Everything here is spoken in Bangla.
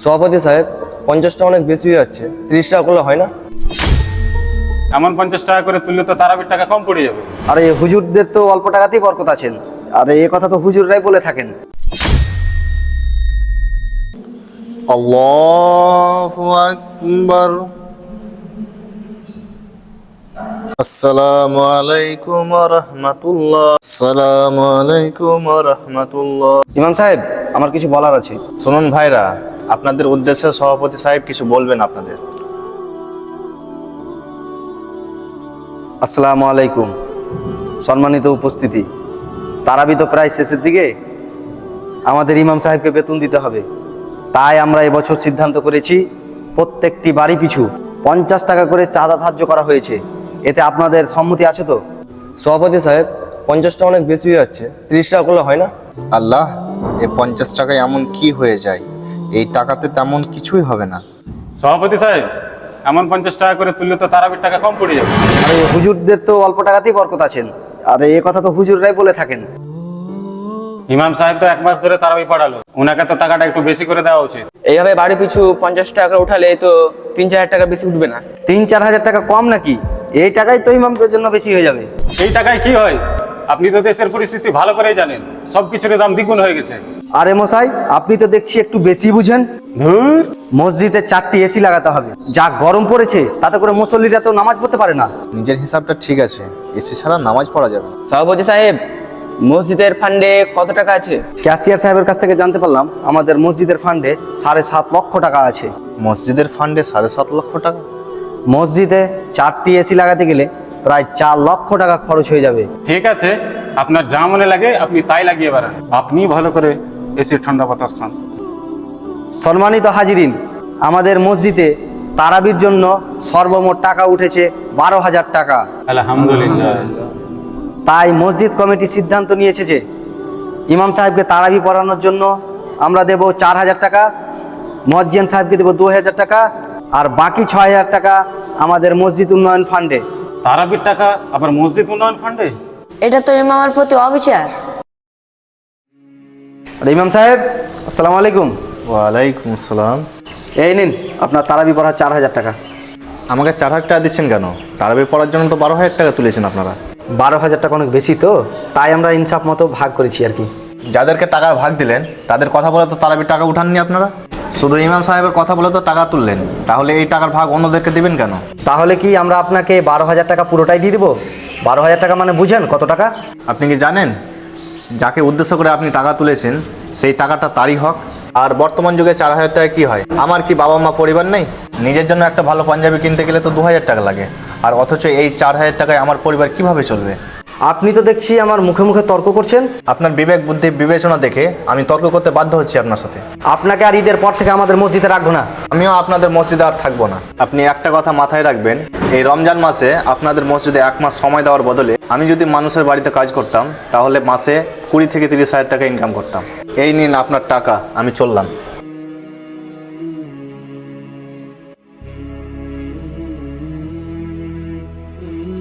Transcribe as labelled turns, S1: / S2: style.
S1: সভাপতি সাহেব 50টা অনেক বেশি হয়ে যাচ্ছে, 30 টাকা করলে হয় না?
S2: এমন 50 টাকা করে তুললে তো তারাবির টাকা কম পড়ে যাবে।
S3: আরে হুজুরদের তো অল্প টাকাতেই বরকত আছেন, আরে এ কথা তো হুজুররাই বলে থাকেন।
S4: আল্লাহু আকবার। আসসালামু আলাইকুম ওয়া রাহমাতুল্লাহ। আসসালামু আলাইকুম ওয়া রাহমাতুল্লাহ।
S3: ইমাম সাহেব, আমার কিছু বলার আছে।
S4: শুনুন ভাইরা, আপনাদের উদ্দেশ্যে সভাপতি সাহেব কিছু বলবেন আপনাদের।
S3: আসসালামু আলাইকুম। সম্মানিত উপস্থিতি, তারাবি তো প্রায় শেষের দিকে, আমাদের ইমাম সাহেবকে বেতন দিতে হবে। তাই আমরা এবছর সিদ্ধান্ত করেছি প্রত্যেকটি বাড়ি পিছু 50 টাকা করে চাঁদা ধার্য করা হয়েছে। এতে আপনাদের সম্মতি আছে তো?
S1: সভাপতি সাহেব 50টা অনেক বেশি হয়ে যাচ্ছে, 30 টাকা করলে হয় না?
S4: আল্লাহ, এই 50 টাকায় এমন কি হয়ে যায়? এই টাকাতে তেমন কিছুই হবে না।
S2: সভাপতি সাহেব, এমন 50 টাকা করে তুললে তো তারাবির টাকা কম পড়ে যাবে।
S3: আরে হুজুরদের তো অল্প টাকাতেই বরকত আছেন, আরে এ কথা তো হুজুররাই বলে থাকেন।
S2: ইমাম সাহেব তো 1 মাস ধরে তারাবি পড়ালো, ওনাকে তো টাকাটা একটু বেশি করে দেওয়া উচিত।
S5: এইভাবে বাড়ি পিছু 50 টাকা উঠালে তো 3-4 হাজার টাকা বেশি উঠবে না?
S3: 3-4 হাজার টাকা কম নাকি? এই টাকাই তো ইমামদের জন্য বেশি হয়ে যাবে।
S2: এই টাকায় কি হয়? আপনি তো দেশের পরিস্থিতি ভালো করেই জানেন, সবকিছুর দাম দ্বিগুণ হয়ে গেছে।
S3: আরে মশাই, আপনি তো দেখছি একটু বেশি বুঝেন।
S2: ধুর,
S3: মসজিদে 4টি এসি লাগাতে হবে, যা গরম পড়েছে তাতে করে মুসল্লিরা তো নামাজ পড়তে পারে না।
S4: নিজের হিসাবটা ঠিক আছে, এসি ছাড়া নামাজ পড়া যাবে না।
S5: সভাপতি সাহেব, মসজিদের ফান্ডে কত টাকা আছে?
S3: ক্যাশিয়ার সাহেবের কাছ থেকে জানতে পারলাম আমাদের মসজিদের ফান্ডে 7.5 লক্ষ টাকা আছে।
S4: মসজিদের ফান্ডে 7.5 লক্ষ টাকা?
S3: মসজিদে 4টি এসি লাগাতে গেলে প্রায় 4 লক্ষ টাকা খরচ হয়ে যাবে।
S2: ঠিক আছে, আপনার যা মনে লাগে আপনি তাই লাগিয়ে বেড়ান, আপনি ভালো করে এসির ঠান্ডা বাতাস খান।
S3: সম্মানিত হাজিরিন, আমাদের মসজিদে তারাবির জন্য সর্বমোট টাকা উঠেছে 12,000 টাকা।
S2: আলহামদুলিল্লাহ।
S3: তাই মসজিদ কমিটি সিদ্ধান্ত নিয়েছে যে ইমাম সাহেবকে তারাবি পড়ানোর জন্য আমরা দেব 4,000 টাকা, মুয়াজ্জিন সাহেবকে দেব 2,000 টাকা, আর বাকি 6,000 টাকা আমাদের মসজিদ উন্নয়ন ফান্ডে।
S2: তারাবির টাকা আবার মসজিদ উন্নয়ন ফান্ডে?
S6: এটা তো ইমামের প্রতি অবিচার।
S3: আর ইমাম সাহেব, আসসালামু আলাইকুম।
S4: ওয়ালাইকুম আসসালাম।
S3: এই নিন আপনার তারাবি পড়া 4,000 টাকা।
S4: আমাকে 4,000 টাকা দিচ্ছেন কেন? তারাবি পড়ার জন্য তো 12,000 টাকা তুলেছেন আপনারা।
S3: 12,000 টাকা অনেক বেশি তো, তাই আমরা ইনসাফ মতো ভাগ করেছি আর কি।
S4: যাদেরকে টাকার ভাগ দিলেন তাদের কথা বলে তো তারাবির টাকা উঠাননি আপনারা, শুধু ইমাম সাহেবের কথা বলে তো টাকা তুললেন। তাহলে এই টাকার ভাগ অন্যদেরকে দিবেন কেন?
S3: তাহলে কি আমরা আপনাকে 12,000 টাকা পুরোটাই দিয়ে দিব? 12,000 টাকা মানে বুঝেন কত টাকা?
S4: আপনি কি জানেন যাকে উদ্দেশ্য করে আপনি টাকা তুলেছেন সেই টাকাটা তারই হক? আর বর্তমান যুগে 4,000 টাকা কি হয়? আমার কি বাবা মা পরিবার নেই? নিজের জন্য একটা ভালো পাঞ্জাবি কিনতে গেলে তো 2,000 টাকা লাগে, আর অথচ এই 4,000 টাকায় আমার পরিবার কিভাবে চলবে?
S3: আপনি তো দেখছি আমার মুখে মুখে তর্ক করছেন।
S4: আপনার বিবেক বুদ্ধি বিবেচনা দেখে আমি তর্ক করতে বাধ্য হচ্ছি আপনার সাথে।
S3: আপনাকে আর ঈদের পর থেকে আমাদের মসজিদে রাখবো না।
S4: আমিও আপনাদের মসজিদে আর থাকবো না। আপনি একটা কথা মাথায় রাখবেন, এই রমজান মাসে আপনাদের মসজিদে 1 মাস সময় দেওয়ার বদলে আমি যদি মানুষের বাড়িতে কাজ করতাম তাহলে মাসে 20 থেকে 30 হাজার টাকা ইনকাম করতাম। এই নিন আপনার টাকা, আমি চললাম।